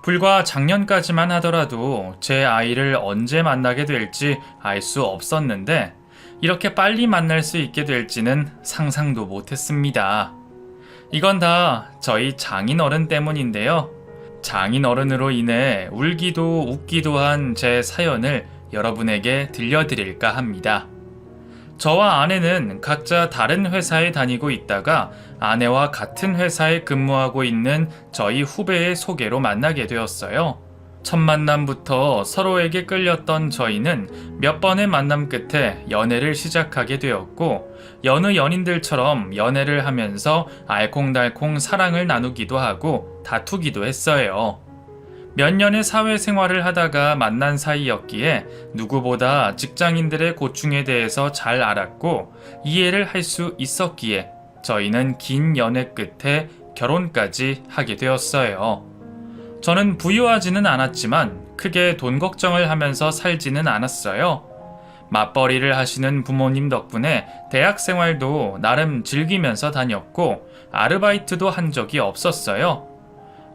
불과 작년까지만 하더라도 제 아이를 언제 만나게 될지 알 수 없었는데 이렇게 빨리 만날 수 있게 될지는 상상도 못했습니다. 이건 다 저희 장인어른 때문인데요. 장인어른으로 인해 울기도 웃기도 한 제 사연을 여러분에게 들려드릴까 합니다. 저와 아내는 각자 다른 회사에 다니고 있다가 아내와 같은 회사에 근무하고 있는 저희 후배의 소개로 만나게 되었어요. 첫 만남부터 서로에게 끌렸던 저희는 몇 번의 만남 끝에 연애를 시작하게 되었고, 여느 연인들처럼 연애를 하면서 알콩달콩 사랑을 나누기도 하고 다투기도 했어요. 몇 년의 사회생활을 하다가 만난 사이였기에 누구보다 직장인들의 고충에 대해서 잘 알았고 이해를 할 수 있었기에 저희는 긴 연애 끝에 결혼까지 하게 되었어요. 저는 부유하지는 않았지만 크게 돈 걱정을 하면서 살지는 않았어요. 맞벌이를 하시는 부모님 덕분에 대학 생활도 나름 즐기면서 다녔고 아르바이트도 한 적이 없었어요.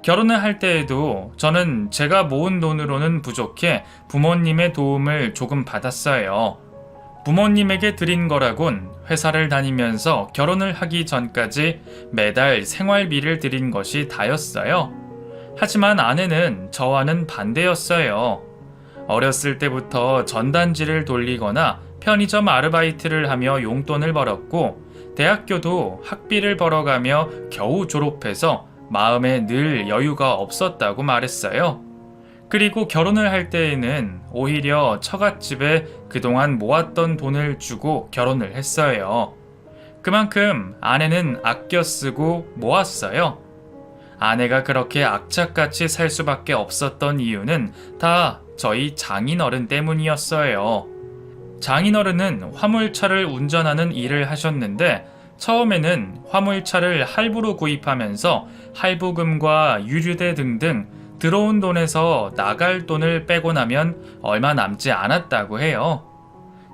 결혼을 할 때에도 저는 제가 모은 돈으로는 부족해 부모님의 도움을 조금 받았어요. 부모님에게 드린 거라곤 회사를 다니면서 결혼을 하기 전까지 매달 생활비를 드린 것이 다였어요. 하지만 아내는 저와는 반대였어요. 어렸을 때부터 전단지를 돌리거나 편의점 아르바이트를 하며 용돈을 벌었고 대학교도 학비를 벌어가며 겨우 졸업해서 마음에 늘 여유가 없었다고 말했어요. 그리고 결혼을 할 때에는 오히려 처갓집에 그동안 모았던 돈을 주고 결혼을 했어요. 그만큼 아내는 아껴 쓰고 모았어요. 아내가 그렇게 악착같이 살 수밖에 없었던 이유는 다 저희 장인어른 때문이었어요. 장인어른은 화물차를 운전하는 일을 하셨는데 처음에는 화물차를 할부로 구입하면서 할부금과 유류대 등등 들어온 돈에서 나갈 돈을 빼고 나면 얼마 남지 않았다고 해요.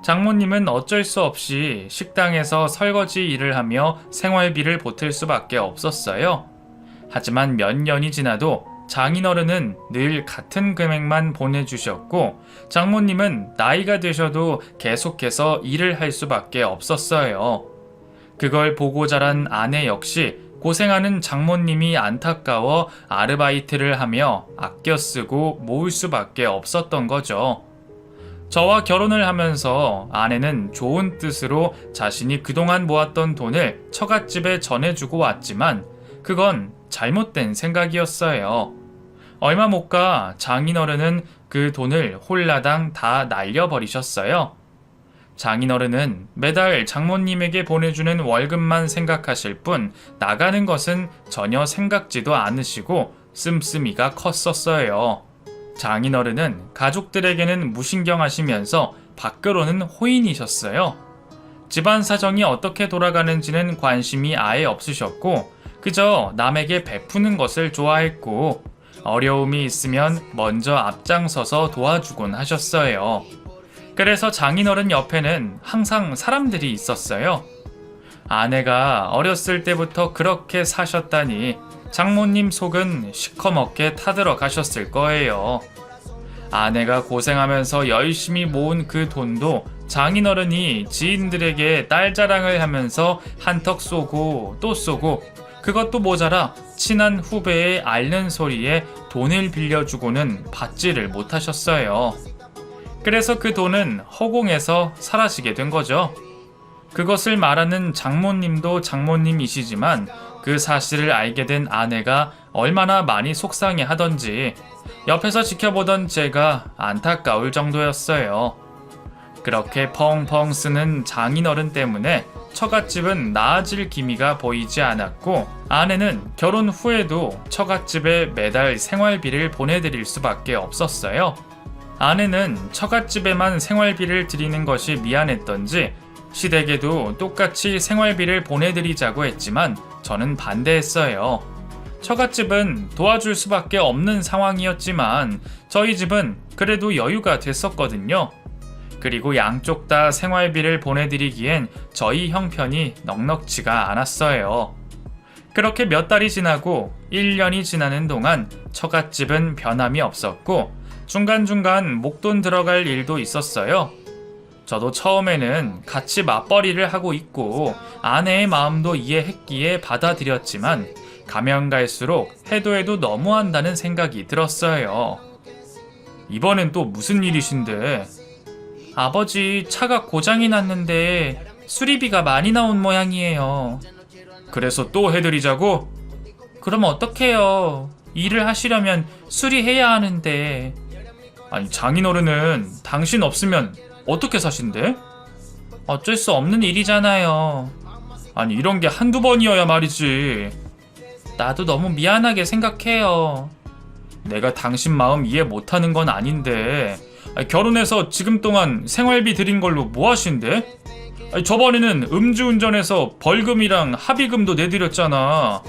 장모님은 어쩔 수 없이 식당에서 설거지 일을 하며 생활비를 보탤 수밖에 없었어요. 하지만 몇 년이 지나도 장인어른은 늘 같은 금액만 보내주셨고 장모님은 나이가 드셔도 계속해서 일을 할 수밖에 없었어요. 그걸 보고 자란 아내 역시 고생하는 장모님이 안타까워 아르바이트를 하며 아껴 쓰고 모을 수밖에 없었던 거죠. 저와 결혼을 하면서 아내는 좋은 뜻으로 자신이 그동안 모았던 돈을 처갓집에 전해주고 왔지만 그건 잘못된 생각이었어요. 얼마 못 가 장인어른은 그 돈을 홀라당 다 날려버리셨어요. 장인어른은 매달 장모님에게 보내주는 월급만 생각하실 뿐 나가는 것은 전혀 생각지도 않으시고 씀씀이가 컸었어요. 장인어른은 가족들에게는 무신경하시면서 밖으로는 호인이셨어요. 집안 사정이 어떻게 돌아가는지는 관심이 아예 없으셨고 그저 남에게 베푸는 것을 좋아했고 어려움이 있으면 먼저 앞장서서 도와주곤 하셨어요. 그래서 장인어른 옆에는 항상 사람들이 있었어요. 아내가 어렸을 때부터 그렇게 사셨다니 장모님 속은 시커멓게 타들어 가셨을 거예요. 아내가 고생하면서 열심히 모은 그 돈도 장인어른이 지인들에게 딸 자랑을 하면서 한턱 쏘고 또 쏘고 그것도 모자라 친한 후배의 앓는 소리에 돈을 빌려주고는 받지를 못하셨어요. 그래서 그 돈은 허공에서 사라지게 된 거죠. 그것을 말하는 장모님도 장모님이시지만 그 사실을 알게 된 아내가 얼마나 많이 속상해 하던지 옆에서 지켜보던 제가 안타까울 정도였어요. 그렇게 펑펑 쓰는 장인어른 때문에 처갓집은 나아질 기미가 보이지 않았고 아내는 결혼 후에도 처갓집에 매달 생활비를 보내드릴 수밖에 없었어요. 아내는 처갓집에만 생활비를 드리는 것이 미안했던지 시댁에도 똑같이 생활비를 보내드리자고 했지만 저는 반대했어요. 처갓집은 도와줄 수밖에 없는 상황이었지만 저희 집은 그래도 여유가 됐었거든요. 그리고 양쪽 다 생활비를 보내드리기엔 저희 형편이 넉넉지가 않았어요. 그렇게 몇 달이 지나고 1년이 지나는 동안 처갓집은 변함이 없었고 중간중간 목돈 들어갈 일도 있었어요. 저도 처음에는 같이 맞벌이를 하고 있고 아내의 마음도 이해했기에 받아들였지만 가면 갈수록 해도 너무한다는 생각이 들었어요. 이번엔 또 무슨 일이신데? 아버지 차가 고장이 났는데 수리비가 많이 나온 모양이에요. 그래서 또 해드리자고? 그럼 어떡해요? 일을 하시려면 수리해야 하는데. 아니 장인어른은 당신 없으면 어떻게 사신대? 어쩔 수 없는 일이잖아요. 아니 이런 게 한두 번이어야 말이지. 나도 너무 미안하게 생각해요. 내가 당신 마음 이해 못하는 건 아닌데 결혼해서 지금 동안 생활비 드린 걸로 뭐 하신대? 저번에는 음주운전해서 벌금이랑 합의금도 내드렸잖아.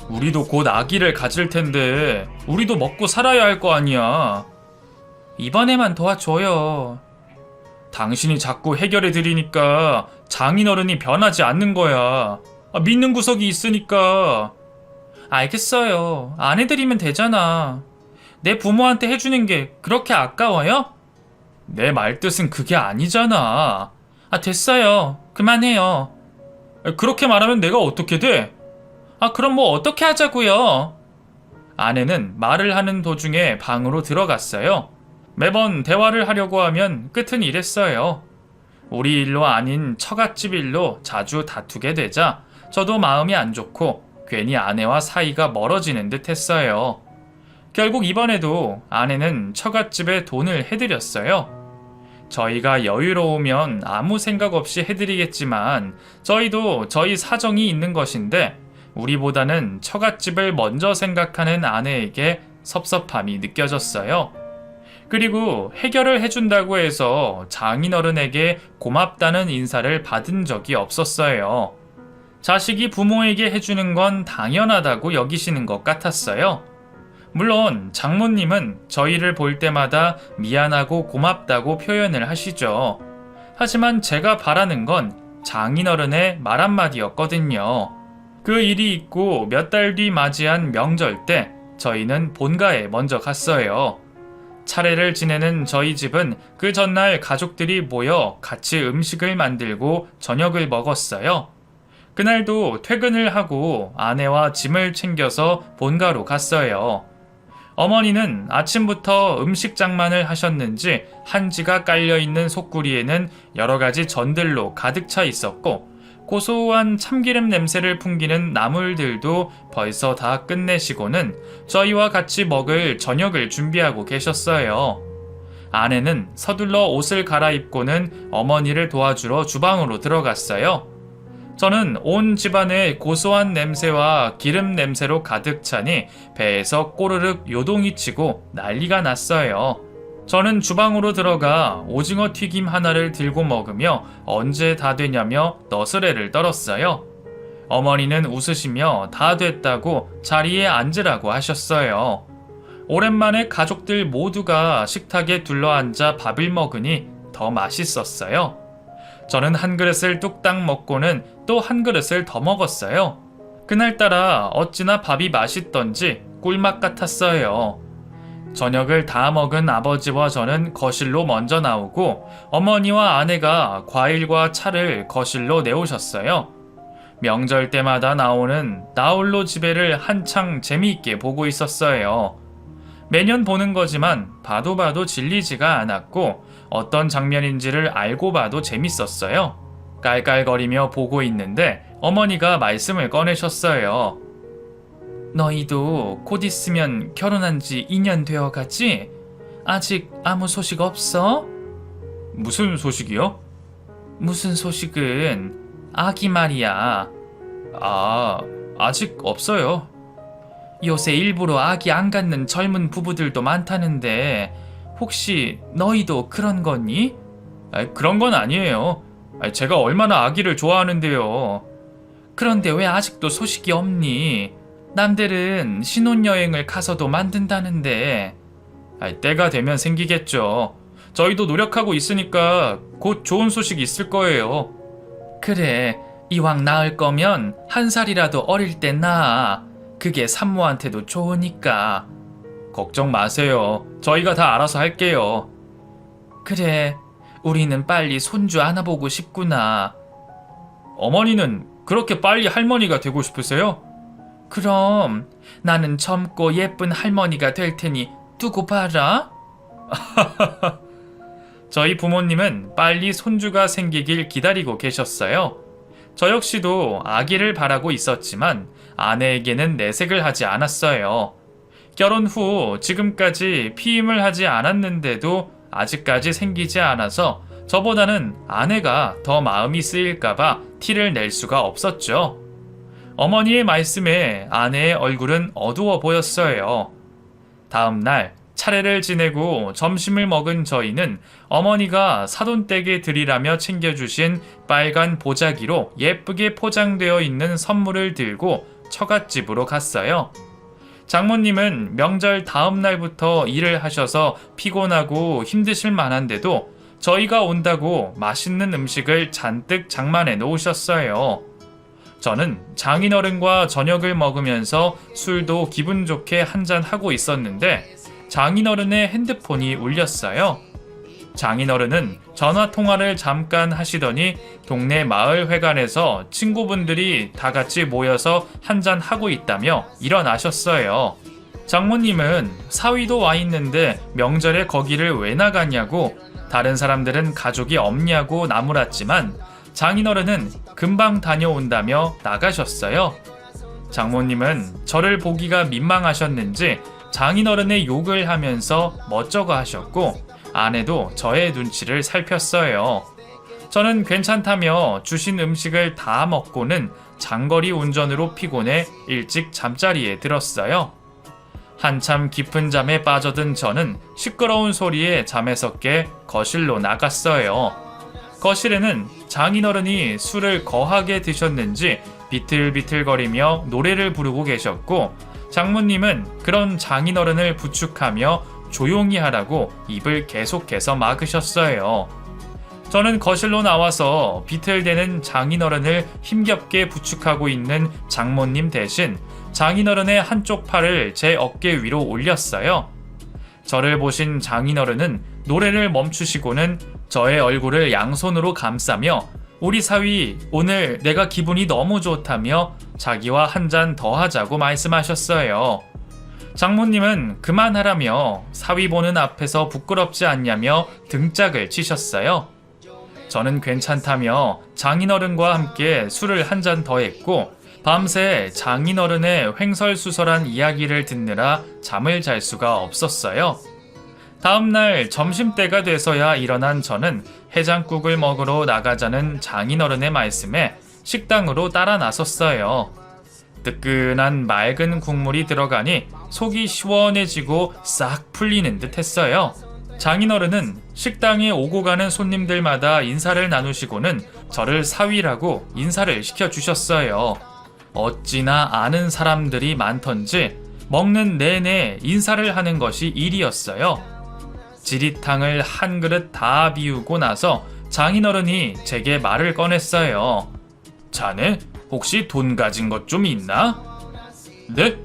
우리도 곧 아기를 가질 텐데 우리도 먹고 살아야 할 거 아니야. 이번에만 도와줘요. 당신이 자꾸 해결해 드리니까 장인어른이 변하지 않는 거야. 믿는 구석이 있으니까. 알겠어요. 안 해드리면 되잖아. 내 부모한테 해주는 게 그렇게 아까워요? 내 말뜻은 그게 아니잖아. 됐어요. 그만해요. 그렇게 말하면 내가 어떻게 돼? 그럼 뭐 어떻게 하자고요? 아내는 말을 하는 도중에 방으로 들어갔어요. 매번 대화를 하려고 하면 끝은 이랬어요. 우리 일로 아닌 처갓집 일로 자주 다투게 되자 저도 마음이 안 좋고 괜히 아내와 사이가 멀어지는 듯 했어요. 결국 이번에도 아내는 처갓집에 돈을 해드렸어요. 저희가 여유로우면 아무 생각 없이 해드리겠지만 저희도 저희 사정이 있는 것인데 우리보다는 처갓집을 먼저 생각하는 아내에게 섭섭함이 느껴졌어요. 그리고 해결을 해준다고 해서 장인어른에게 고맙다는 인사를 받은 적이 없었어요. 자식이 부모에게 해주는 건 당연하다고 여기시는 것 같았어요. 물론 장모님은 저희를 볼 때마다 미안하고 고맙다고 표현을 하시죠. 하지만 제가 바라는 건 장인어른의 말 한마디였거든요. 그 일이 있고 몇 달 뒤 맞이한 명절 때 저희는 본가에 먼저 갔어요. 차례를 지내는 저희 집은 그 전날 가족들이 모여 같이 음식을 만들고 저녁을 먹었어요. 그날도 퇴근을 하고 아내와 짐을 챙겨서 본가로 갔어요. 어머니는 아침부터 음식 장만을 하셨는지 한지가 깔려있는 속구리에는 여러 가지 전들로 가득 차 있었고 고소한 참기름 냄새를 풍기는 나물들도 벌써 다 끝내시고는 저희와 같이 먹을 저녁을 준비하고 계셨어요. 아내는 서둘러 옷을 갈아입고는 어머니를 도와주러 주방으로 들어갔어요. 저는 온 집안에 고소한 냄새와 기름 냄새로 가득 차니 배에서 꼬르륵 요동이 치고 난리가 났어요. 저는 주방으로 들어가 오징어 튀김 하나를 들고 먹으며 언제 다 되냐며 너스레를 떨었어요. 어머니는 웃으시며 다 됐다고 자리에 앉으라고 하셨어요. 오랜만에 가족들 모두가 식탁에 둘러앉아 밥을 먹으니 더 맛있었어요. 저는 한 그릇을 뚝딱 먹고는 또 한 그릇을 더 먹었어요. 그날따라 어찌나 밥이 맛있던지 꿀맛 같았어요. 저녁을 다 먹은 아버지와 저는 거실로 먼저 나오고 어머니와 아내가 과일과 차를 거실로 내오셨어요. 명절 때마다 나오는 나홀로 집에를 한창 재미있게 보고 있었어요. 매년 보는 거지만 봐도 질리지가 않았고 어떤 장면인지를 알고 봐도 재밌었어요. 깔깔거리며 보고 있는데 어머니가 말씀을 꺼내셨어요. 너희도 곧 있으면 결혼한 지 2년 되어가지? 아직 아무 소식 없어? 무슨 소식이요? 무슨 소식은 아기 말이야. 아직 없어요. 요새 일부러 아기 안 갖는 젊은 부부들도 많다는데 혹시 너희도 그런 거니? 그런 건 아니에요. 제가 얼마나 아기를 좋아하는데요. 그런데 왜 아직도 소식이 없니? 남들은 신혼여행을 가서도 만든다는데. 때가 되면 생기겠죠. 저희도 노력하고 있으니까 곧 좋은 소식 있을 거예요. 그래, 이왕 낳을 거면 한 살이라도 어릴 때 낳아. 그게 산모한테도 좋으니까. 걱정 마세요. 저희가 다 알아서 할게요. 그래, 우리는 빨리 손주 안아보고 싶구나. 어머니는 그렇게 빨리 할머니가 되고 싶으세요? 그럼 나는 젊고 예쁜 할머니가 될 테니 두고 봐라. 저희 부모님은 빨리 손주가 생기길 기다리고 계셨어요. 저 역시도 아기를 바라고 있었지만 아내에게는 내색을 하지 않았어요. 결혼 후 지금까지 피임을 하지 않았는데도 아직까지 생기지 않아서 저보다는 아내가 더 마음이 쓰일까봐 티를 낼 수가 없었죠. 어머니의 말씀에 아내의 얼굴은 어두워 보였어요. 다음 날 차례를 지내고 점심을 먹은 저희는 어머니가 사돈댁에 드리라며 챙겨주신 빨간 보자기로 예쁘게 포장되어 있는 선물을 들고 처갓집으로 갔어요. 장모님은 명절 다음 날부터 일을 하셔서 피곤하고 힘드실 만한데도 저희가 온다고 맛있는 음식을 잔뜩 장만해 놓으셨어요. 저는 장인어른과 저녁을 먹으면서 술도 기분 좋게 한잔 하고 있었는데 장인어른의 핸드폰이 울렸어요. 장인어른은 전화통화를 잠깐 하시더니 동네 마을회관에서 친구분들이 다 같이 모여서 한잔 하고 있다며 일어나셨어요. 장모님은 사위도 와 있는데 명절에 거기를 왜 나갔냐고, 다른 사람들은 가족이 없냐고 나무랐지만 장인어른은 금방 다녀온다며 나가셨어요. 장모님은 저를 보기가 민망하셨는지 장인어른의 욕을 하면서 멋쩍어 하셨고 아내도 저의 눈치를 살폈어요. 저는 괜찮다며 주신 음식을 다 먹고는 장거리 운전으로 피곤해 일찍 잠자리에 들었어요. 한참 깊은 잠에 빠져든 저는 시끄러운 소리에 잠에서 깨 거실로 나갔어요. 거실에는 장인어른이 술을 거하게 드셨는지 비틀비틀거리며 노래를 부르고 계셨고 장모님은 그런 장인어른을 부축하며 조용히 하라고 입을 계속해서 막으셨어요. 저는 거실로 나와서 비틀대는 장인어른을 힘겹게 부축하고 있는 장모님 대신 장인어른의 한쪽 팔을 제 어깨 위로 올렸어요. 저를 보신 장인어른은 노래를 멈추시고는 저의 얼굴을 양손으로 감싸며 우리 사위 오늘 내가 기분이 너무 좋다며 자기와 한 잔 더 하자고 말씀하셨어요. 장모님은 그만하라며 사위 보는 앞에서 부끄럽지 않냐며 등짝을 치셨어요. 저는 괜찮다며 장인어른과 함께 술을 한 잔 더 했고 밤새 장인어른의 횡설수설한 이야기를 듣느라 잠을 잘 수가 없었어요. 다음날 점심때가 돼서야 일어난 저는 해장국을 먹으러 나가자는 장인어른의 말씀에 식당으로 따라 나섰어요. 뜨끈한 맑은 국물이 들어가니 속이 시원해지고 싹 풀리는 듯 했어요. 장인어른은 식당에 오고 가는 손님들마다 인사를 나누시고는 저를 사위라고 인사를 시켜주셨어요. 어찌나 아는 사람들이 많던지 먹는 내내 인사를 하는 것이 일이었어요. 지리탕을 한 그릇 다 비우고 나서 장인어른이 제게 말을 꺼냈어요. 자네 혹시 돈 가진 것 좀 있나? 네?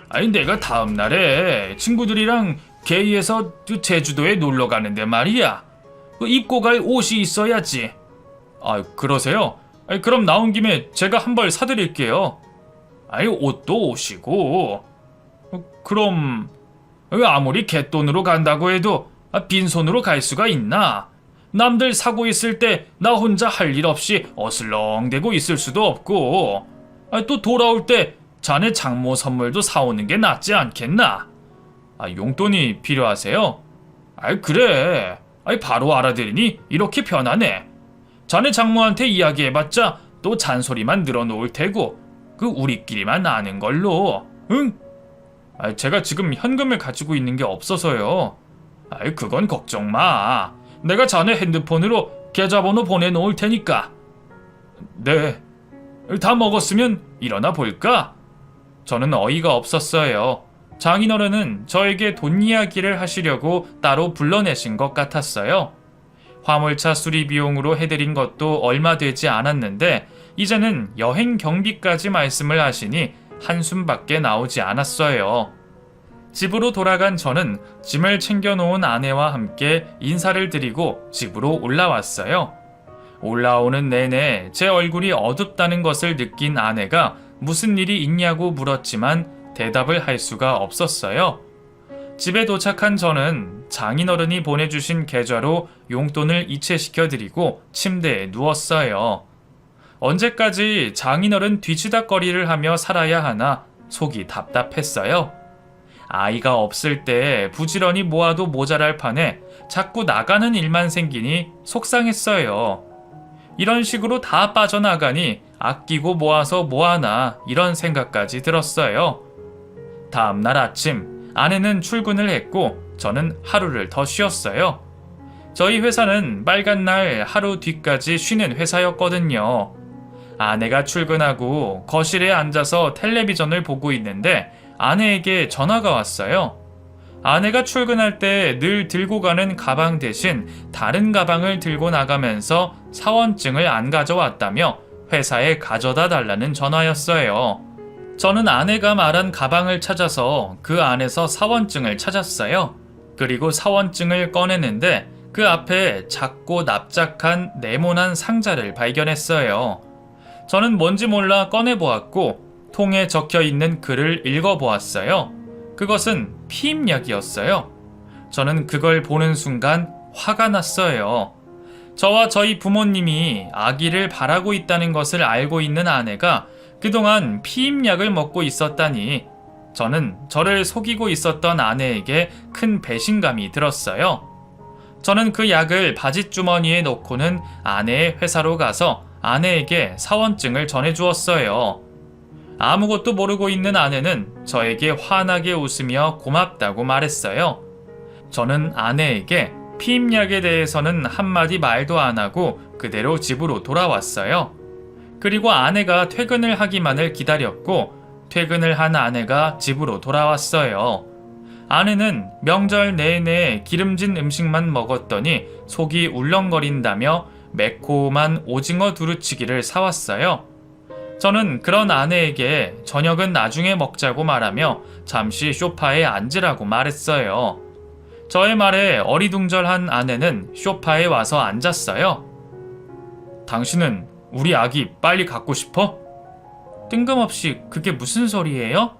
아니 내가 다음 날에 친구들이랑 게이에서 제주도에 놀러 가는데 말이야. 입고 갈 옷이 있어야지. 아 그러세요? 아니, 그럼 나온 김에 제가 한 벌 사드릴게요. 아니 옷도 옷이고. 그럼 아무리 갯돈으로 간다고 해도 빈손으로 갈 수가 있나? 남들 사고 있을 때 나 혼자 할 일 없이 어슬렁대고 있을 수도 없고 또 돌아올 때 자네 장모 선물도 사오는 게 낫지 않겠나? 용돈이 필요하세요? 그래. 바로 알아들으니 이렇게 편하네. 자네 장모한테 이야기해봤자 또 잔소리만 늘어놓을 테고 우리끼리만 아는 걸로. 응? 제가 지금 현금을 가지고 있는 게 없어서요. 그건 걱정 마. 내가 자네 핸드폰으로 계좌번호 보내놓을 테니까. 네. 다 먹었으면 일어나 볼까? 저는 어이가 없었어요. 장인어른은 저에게 돈 이야기를 하시려고 따로 불러내신 것 같았어요. 화물차 수리 비용으로 해드린 것도 얼마 되지 않았는데 이제는 여행 경비까지 말씀을 하시니 한숨밖에 나오지 않았어요. 집으로 돌아간 저는 짐을 챙겨놓은 아내와 함께 인사를 드리고 집으로 올라왔어요. 올라오는 내내 제 얼굴이 어둡다는 것을 느낀 아내가 무슨 일이 있냐고 물었지만 대답을 할 수가 없었어요. 집에 도착한 저는 장인어른이 보내주신 계좌로 용돈을 이체시켜드리고 침대에 누웠어요. 언제까지 장인어른 뒤치다꺼리를 하며 살아야 하나 속이 답답했어요. 아이가 없을 때 부지런히 모아도 모자랄 판에 자꾸 나가는 일만 생기니 속상했어요. 이런 식으로 다 빠져나가니 아끼고 모아서 뭐하나 이런 생각까지 들었어요. 다음날 아침 아내는 출근을 했고 저는 하루를 더 쉬었어요. 저희 회사는 빨간 날 하루 뒤까지 쉬는 회사였거든요. 아내가 출근하고 거실에 앉아서 텔레비전을 보고 있는데 아내에게 전화가 왔어요. 아내가 출근할 때 늘 들고 가는 가방 대신 다른 가방을 들고 나가면서 사원증을 안 가져왔다며 회사에 가져다 달라는 전화였어요. 저는 아내가 말한 가방을 찾아서 그 안에서 사원증을 찾았어요. 그리고 사원증을 꺼내는데 그 앞에 작고 납작한 네모난 상자를 발견했어요. 저는 뭔지 몰라 꺼내보았고 통에 적혀있는 글을 읽어보았어요. 그것은 피임약이었어요. 저는 그걸 보는 순간 화가 났어요. 저와 저희 부모님이 아기를 바라고 있다는 것을 알고 있는 아내가 그동안 피임약을 먹고 있었다니 저는 저를 속이고 있었던 아내에게 큰 배신감이 들었어요. 저는 그 약을 바짓주머니에 넣고는 아내의 회사로 가서 아내에게 사원증을 전해주었어요. 아무것도 모르고 있는 아내는 저에게 환하게 웃으며 고맙다고 말했어요. 저는 아내에게 피임약에 대해서는 한마디 말도 안 하고 그대로 집으로 돌아왔어요. 그리고 아내가 퇴근을 하기만을 기다렸고 퇴근을 한 아내가 집으로 돌아왔어요. 아내는 명절 내내 기름진 음식만 먹었더니 속이 울렁거린다며 매콤한 오징어 두루치기를 사왔어요. 저는 그런 아내에게 저녁은 나중에 먹자고 말하며 잠시 소파에 앉으라고 말했어요. 저의 말에 어리둥절한 아내는 소파에 와서 앉았어요. 당신은 우리 아기 빨리 갖고 싶어? 뜬금없이 그게 무슨 소리예요?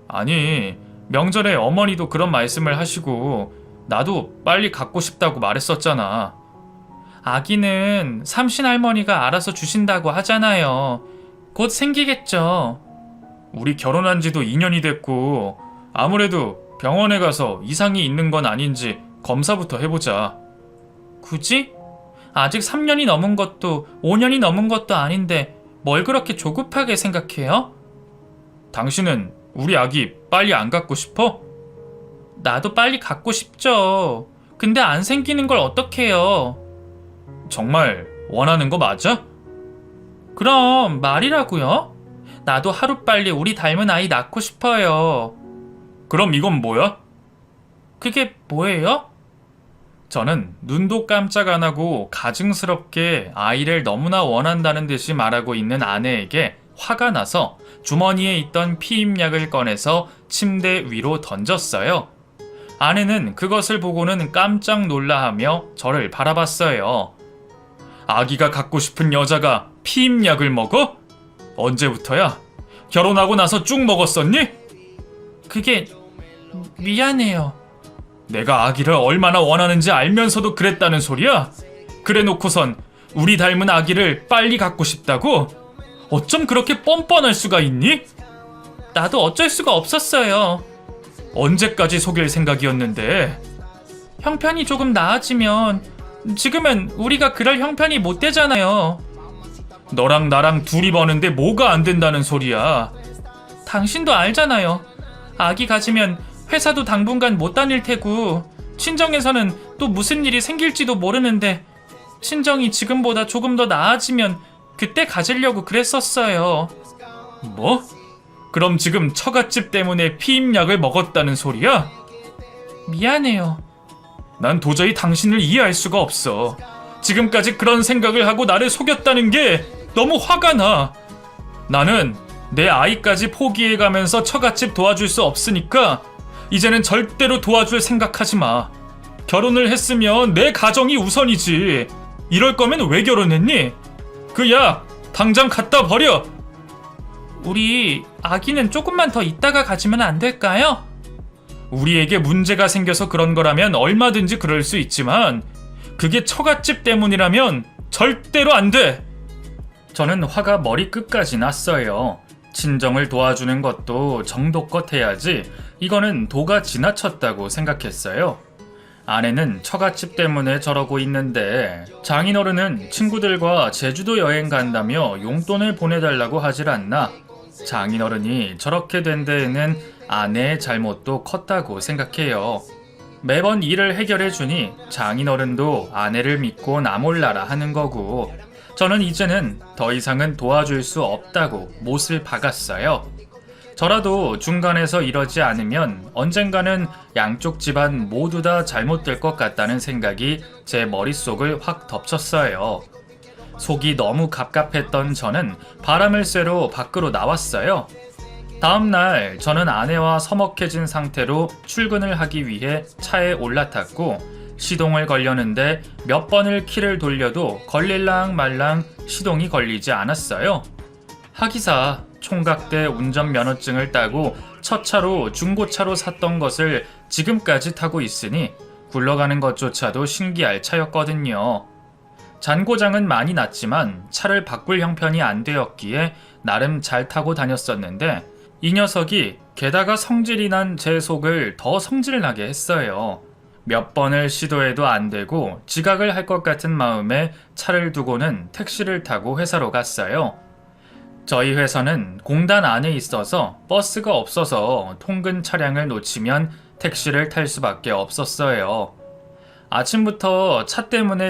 아니, 명절에 어머니도 그런 말씀을 하시고 나도 빨리 갖고 싶다고 말했었잖아. 아기는 삼신할머니가 알아서 주신다고 하잖아요. 곧 생기겠죠. 우리 결혼한 지도 2년이 됐고 아무래도 병원에 가서 이상이 있는 건 아닌지 검사부터 해보자. 굳이? 아직 3년이 넘은 것도 5년이 넘은 것도 아닌데 뭘 그렇게 조급하게 생각해요? 당신은 우리 아기 빨리 안 갖고 싶어? 나도 빨리 갖고 싶죠. 근데 안 생기는 걸 어떡해요? 정말 원하는 거 맞아? 그럼 말이라고요? 나도 하루빨리 우리 닮은 아이 낳고 싶어요. 그럼 이건 뭐야? 그게 뭐예요? 저는 눈도 깜짝 안 하고 가증스럽게 아이를 너무나 원한다는 듯이 말하고 있는 아내에게 화가 나서 주머니에 있던 피임약을 꺼내서 침대 위로 던졌어요. 아내는 그것을 보고는 깜짝 놀라하며 저를 바라봤어요. 아기가 갖고 싶은 여자가 피임약을 먹어? 언제부터야? 결혼하고 나서 쭉 먹었었니? 그게 미안해요. 내가 아기를 얼마나 원하는지 알면서도 그랬다는 소리야? 그래 놓고선 우리 닮은 아기를 빨리 갖고 싶다고? 어쩜 그렇게 뻔뻔할 수가 있니? 나도 어쩔 수가 없었어요. 언제까지 속일 생각이었는데? 형편이 조금 나아지면 지금은 우리가 그럴 형편이 못 되잖아요. 너랑 나랑 둘이 버는데 뭐가 안 된다는 소리야. 당신도 알잖아요. 아기 가지면 회사도 당분간 못 다닐 테고 친정에서는 또 무슨 일이 생길지도 모르는데 친정이 지금보다 조금 더 나아지면 그때 가지려고 그랬었어요. 뭐? 그럼 지금 처갓집 때문에 피임약을 먹었다는 소리야? 미안해요. 난 도저히 당신을 이해할 수가 없어. 지금까지 그런 생각을 하고 나를 속였다는 게 너무 화가 나. 나는 내 아이까지 포기해가면서 처갓집 도와줄 수 없으니까 이제는 절대로 도와줄 생각하지 마. 결혼을 했으면 내 가정이 우선이지. 이럴 거면 왜 결혼했니? 그 약 당장 갖다 버려. 우리 아기는 조금만 더 있다가 가지면 안 될까요? 우리에게 문제가 생겨서 그런 거라면 얼마든지 그럴 수 있지만 그게 처갓집 때문이라면 절대로 안 돼. 저는 화가 머리끝까지 났어요. 친정을 도와주는 것도 정도껏 해야지 이거는 도가 지나쳤다고 생각했어요. 아내는 처갓집 때문에 저러고 있는데 장인어른은 친구들과 제주도 여행 간다며 용돈을 보내달라고 하질 않나. 장인어른이 저렇게 된 데에는 아내의 잘못도 컸다고 생각해요. 매번 일을 해결해주니 장인어른도 아내를 믿고 나 몰라라 하는 거고, 저는 이제는 더 이상은 도와줄 수 없다고 못을 박았어요. 저라도 중간에서 이러지 않으면 언젠가는 양쪽 집안 모두 다 잘못될 것 같다는 생각이 제 머릿속을 확 덮쳤어요. 속이 너무 갑갑했던 저는 바람을 쐬러 밖으로 나왔어요. 다음날 저는 아내와 서먹해진 상태로 출근을 하기 위해 차에 올라탔고 시동을 걸려는데 몇 번을 키를 돌려도 걸릴랑 말랑 시동이 걸리지 않았어요. 하기사 총각대 운전면허증을 따고 첫 차로 중고차로 샀던 것을 지금까지 타고 있으니 굴러가는 것조차도 신기할 차였거든요. 잔고장은 많이 났지만 차를 바꿀 형편이 안 되었기에 나름 잘 타고 다녔었는데 이 녀석이 게다가 성질이 난 제 속을 더 성질나게 했어요. 몇 번을 시도해도 안 되고 지각을 할 것 같은 마음에 차를 두고는 택시를 타고 회사로 갔어요. 저희 회사는 공단 안에 있어서 버스가 없어서 통근 차량을 놓치면 택시를 탈 수밖에 없었어요. 아침부터 차 때문에